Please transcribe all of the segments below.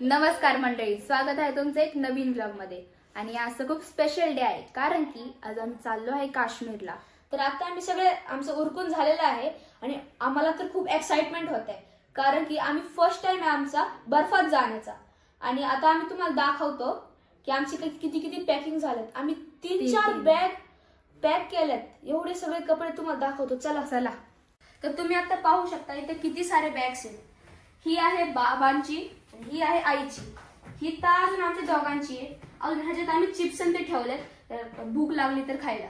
नमस्कार मंडळी, स्वागत आहे तुमचं एक नवीन ब्लॉग मध्ये. आणि आज खूप स्पेशल डे आहे कारण की आज आम्ही चाललो आहे काश्मीरला. तर आता आम्ही सगळे आमचं उरकून झालेलं आहे आणि आम्हाला तर खूप एक्साइटमेंट होत आहे कारण की आम्ही फर्स्ट टाइम आहे आमचा बर्फात जाण्याचा. आणि आता आम्ही तुम्हाला दाखवतो की आमची किती किती पॅकिंग झालेत. आम्ही 3-4 बॅग पॅक केल्यात. एवढे सगळे कपडे तुम्हाला दाखवतो. चला चला. तर तुम्ही आता पाहू शकता इथे किती सारे बॅग्स आहेत. ही आहे बाबांची, ही आहे आईची, ही तर अजून आमच्या दोघांची आहे. अजून ह्याच्यात आम्ही चिप्स ते ठेवलेत भूक लागली तर खायला.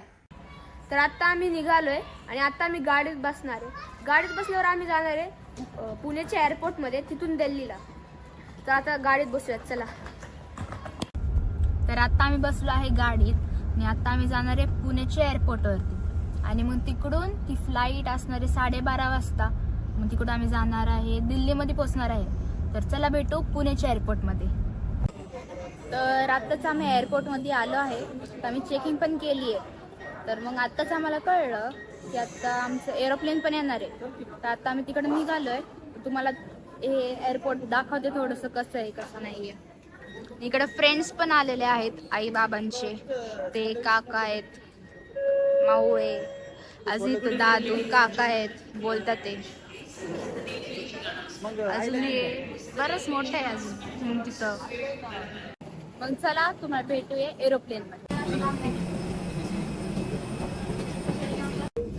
तर आता आम्ही निघालोय आणि आता आम्ही गाडीत बसणार आहे. गाडीत बसल्यावर आम्ही जाणार आहे पुण्याच्या एअरपोर्टमध्ये, तिथून दिल्लीला. तर आता गाडीत बसूयात, चला. तर आता आम्ही बसलो आहे गाडीत आणि आता आम्ही जाणार आहे पुण्याच्या एअरपोर्टवरती. आणि मग तिकडून ती फ्लाईट असणार आहे 12:30 वाजता. मग तिकडून आम्ही जाणार आहे दिल्लीमध्ये पोहोचणार आहे. तर चला भेटू पुण्याच्या एअरपोर्टमध्ये. तर आत्ताच आम्ही एअरपोर्टमध्ये आलो आहे. तर आम्ही चेकिंग पण केली आहे. तर मग आत्ताच आम्हाला कळलं की आता आमचं एरोप्लेन पण येणार आहे. तर आता आम्ही तिकडे निघालो आहे. तुम्हाला हे एअरपोर्ट दाखवते थोडंसं कसं आहे कसं नाही आहे. इकडे फ्रेंड्स पण आलेले आहेत आई बाबांचे. ते काका आहेत, माऊ आहे, अजित दादू काका आहेत बोलतात ते. अजून बरंच मोठं आहे अजून तिथं. मग चला तुम्हाला भेटूया एरोप्लेन मध्ये.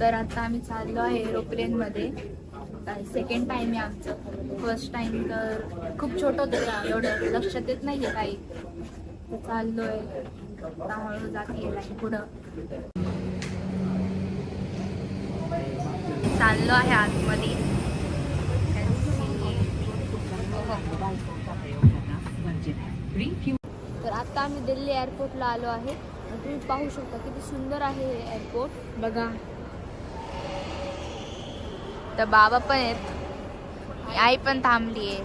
तर आता आम्ही चाललो आहे एरोप्लेन मध्ये. सेकंड टाइम आहे आमचं. फर्स्ट टाइम तर खूप छोटं होतं, एवढं लक्षात येत नाहीये काही. तर चाललोय, हळूहळू जाते पुढं. चाललो आहे आतमध्ये. तर आता आम्ही दिल्ली एअरपोर्टला आलो आहे. तुम्ही पाहू शकता किती सुंदर आहे हे एअरपोर्ट. बघा, तर बाबा पण आहेत, आई पण थांबली आहे.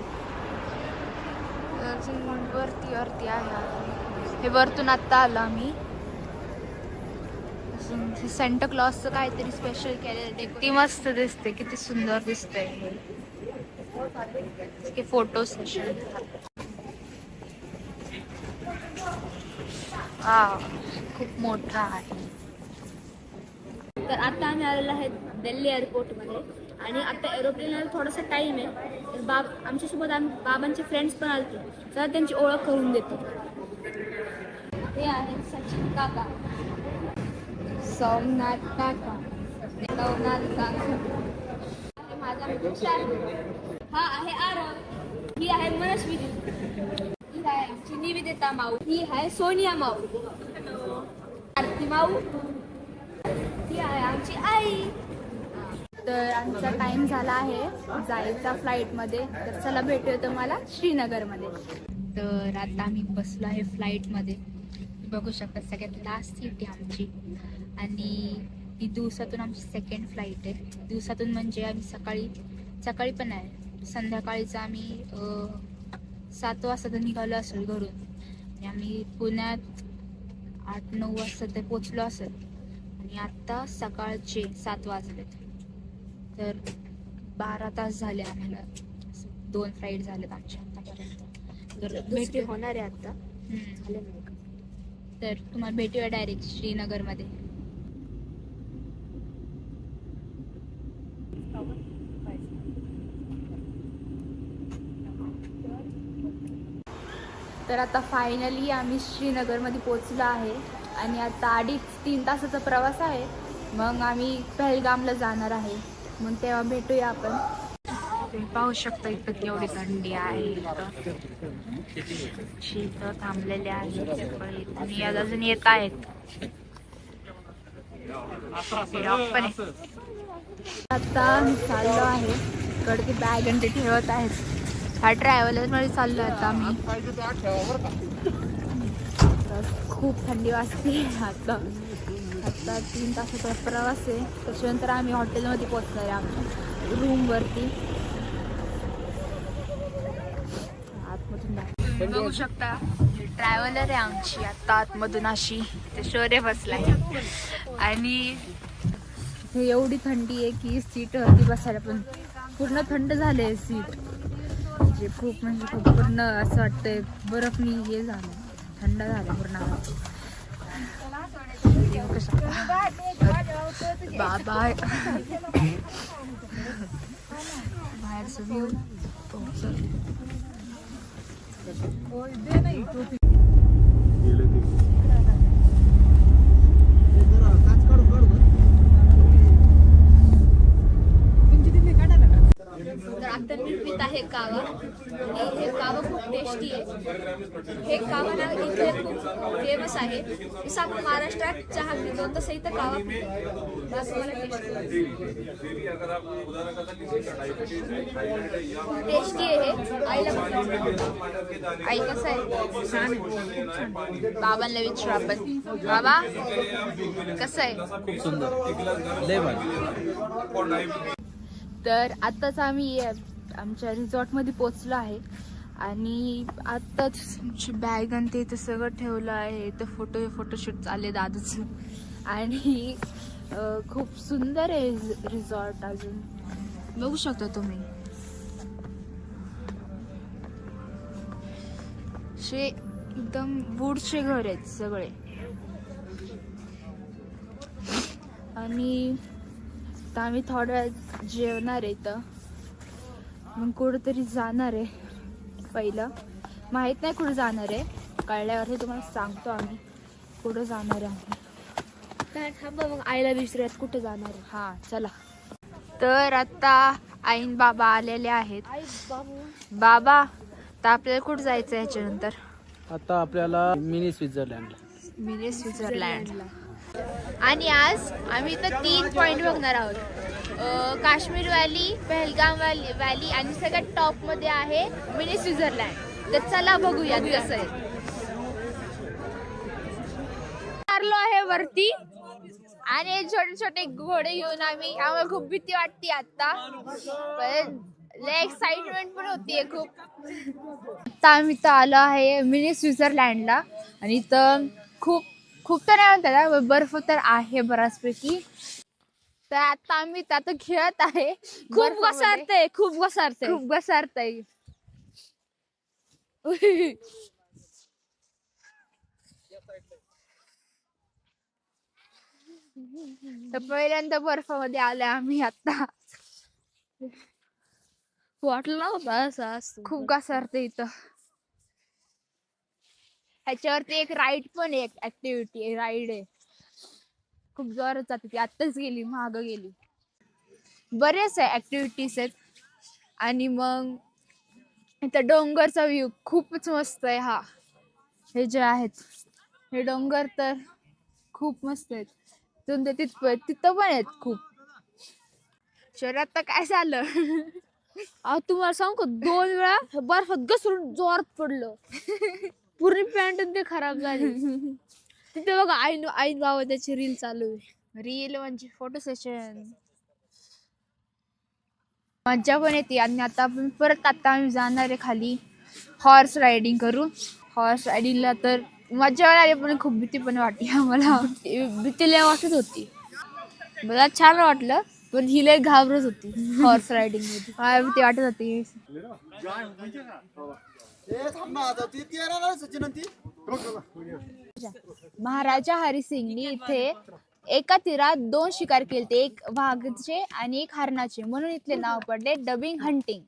वरती वरती आहे. हे वरतून आत्ता आलो आम्ही. सेंटा क्लॉजचं काहीतरी स्पेशल केलेलं, किती मस्त दिसते, किती सुंदर दिसतंय. Photo session. खूप मोठा आहे. तर आता आम्ही आलेलो आहे दिल्ली एअरपोर्टमध्ये. आणि आता एरोप्लेनला थोडासा टाइम आहे. तर आमच्यासोबत बाबांचे फ्रेंड्स पण आले. तर त्यांची ओळख करून देतो. हे आहेत सचिन काका, सोमनाथ काका, नवनाथ काका, माझा मित्र हा आहे आरव, ही आहे मनस्वी, ही आहे आमची निवेदिता माऊ, ही आहे सोनिया माऊ, आरती माऊ, ही आहे आमची आई. तर आमचा टाइम झाला आहे जायचा फ्लाईटमध्ये. तर चला भेटूया तुम्हाला श्रीनगरमध्ये. तर आता आम्ही बसलो आहे फ्लाईटमध्ये. बघू शकता सगळ्यात लास्ट सीट आहे आमची. आणि ती दिवसातून आमची सेकंड फ्लाईट आहे. दिवसातून म्हणजे आम्ही सकाळी पण आहे, संध्याकाळीचं आम्ही 7 वाजता तर निघालो असेल घरून. आणि आम्ही पुण्यात 8-9 वाजता ते पोचलो असेल. आणि आत्ता सकाळचे 7 वाजलेत. तर 12 तास झाले आम्हाला. 2 फ्लाईट झालेत आमच्या आतापर्यंत. तर भेट होणार आहे आता. तर तुम्हाला भेटूया डायरेक्ट श्रीनगरमध्ये. तर आता फायनली आम्ही श्रीनगरमध्ये पोहोचलो आहे. आणि आता 2.5-3 तासाचा प्रवास आहे. मग आम्ही पहलगामला जाणार आहे. मग तेव्हा भेटूया आपण. तुम्ही पाहू शकता इथं केवढी थंडी आहे. शीत थांबलेले आहेत आणि अजून येत आहेत. आता मी चाललो आहे कडकी बॅग आणि ते ठेवत आहेत. हा ट्रॅव्हलर मध्ये चाललो आता आम्ही. खूप थंडी वाजते. आता 3 तासाचा प्रवास आहे. त्याच्यानंतर आम्ही हॉटेलमध्ये पोहोचणार आहे आमच्या रूमवरती. आतमधून बघू शकता ट्रॅव्हलर आहे आमची. आता आतमधून अशी ते शौर्य बसलाय. आणि एवढी थंडी आहे की सीट वरती बसायला पण पूर्ण थंड झाले सीट. म्हणजे खूप पूर्ण असं वाटतंय बर्फनी हे झालं, थंड झालं पूर्ण. बाबा बाहेरचं व्ह्यू तर आता मी पित आहे कावा. आणि हे कावा खूप टेस्टी आहे. हे कावा ना इथे खूप फेमस आहे. जसं आपण महाराष्ट्रात चहा पितो तसं इथं कावा पितो. असं मला टेस्टी आहे हे. आईला बघायचं. आई कसं आहे? छान आहे. बाबांना विचारू आपण. बाबा कसं आहे? खूप सुंदर, लय भारी. तर आत्ताच आम्ही आमच्या रिसॉर्टमध्ये पोचलो आहे आणि आत्ताच आमची बॅग आणि ते सगळं ठेवलं आहे. तर फोटोशूट चालले दादूचं आणि खूप सुंदर आहे रिसॉर्ट. अजून बघू शकता तुम्ही, शे एकदम वूडचे घर आहेत सगळे. आणि आता आम्ही थोड्या वेळात जेवणार आहे, तर मग कुठंतरी जाणार आहे. पहिलं माहीत नाही कुठं जाणार आहे, कळल्यावर तुम्हाला सांगतो आम्ही कुठं जाणार आहे. काय थांबा मग आईला विचारूयात कुठे जाणार आहे. हां चला. तर आता आईन बाबा आलेले आहेत. बाबा तर आपल्याला कुठं जायचं आहे याच्यानंतर? आता आपल्याला मिनी स्वित्झर्लंडला. मिनी स्वित्झर्लंडला. आणि आज आम्ही इथं 3 पॉइंट बघणार आहोत. काश्मीर व्हॅली, पहलगाम व्हॅली आणि सगळ्यात टॉप मध्ये आहे मिनी स्वित्झर्लंड. तर चला बघूया कसं आहे. उतरलो आहे वरती आणि छोटे छोटे घोडे घेऊन आम्हाला खूप भीती वाटते आता, पण लय एक्साइटमेंट पण होतीये खूप. आता आम्ही इथं आलो आहे मिनी स्वित्झर्लंडला आणि इथं खूप तर नाही म्हणतात, बर्फ तर आहे बऱ्याचपैकी. तर आता आम्ही त्यात खेळत आहे. खूप घसरतंय. तर पहिल्यांदा बर्फामध्ये आले आम्ही आता. वाटलं नव्हतं असं. खूप घसरते इथं. ह्याच्यावरती एक राईड पण आहे, एक ऍक्टिव्हिटी राईड आहे, खूप जोरात जाते ती. आत्ताच गेली, मागं गेली. बरेच आहे ऍक्टिव्हिटीज आहेत. आणि मग इथं डोंगरचा व्ह्यू खूपच मस्त आहे. हा हे जे आहेत हे डोंगर तर खूप मस्त आहेत. तिथं पण आहेत खूप. शहरात तर काय झालं तुम्हाला सांगू का 2 वेळा बर्फात घसरून जोरात पडलं. पूर्ण पॅन्ट ते खराब झाली. तिथे बघा आई बाबा त्याची रील चालू आहे. रील म्हणजे फोटो सेशन. मज्जा पण येते. आणि आता आम्ही जाणार आहे खाली हॉर्स रायडिंग करू. हॉर्स रायडिंगला तर मज्जा आली, पण खूप भीती पण वाटली आम्हाला. भीती लय वाटत होती. मला छान वाटलं, पण ही लय घाबरत होती हॉर्स रायडिंग मध्ये. मला भीती वाटत होती. महाराजा हरिसिंगनी इथे एका तीरात 2 शिकार केले, एक वाघाचे आणि एक हरणाचे, म्हणून इथले नाव पडले डबिंग हंटिंग.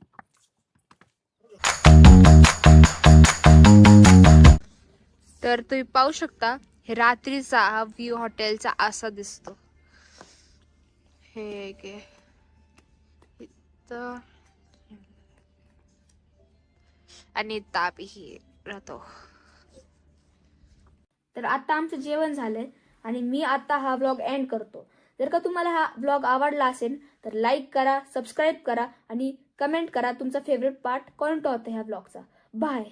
तर तुम्ही पाहू शकता हे रात्रीचा हा व्ह्यू हॉटेलचा असा दिसतो. हे इथं आणि तापही राहतो. तर आता आमचं जेवण झालंय आणि मी आता हा व्लॉग एंड करतो. जर का तुम्हाला हा व्लॉग आवडला असेल तर लाईक करा, सबस्क्राईब करा आणि कमेंट करा तुमचा फेवरेट पार्ट कोणता होता ह्या व्लॉगचा. बाय.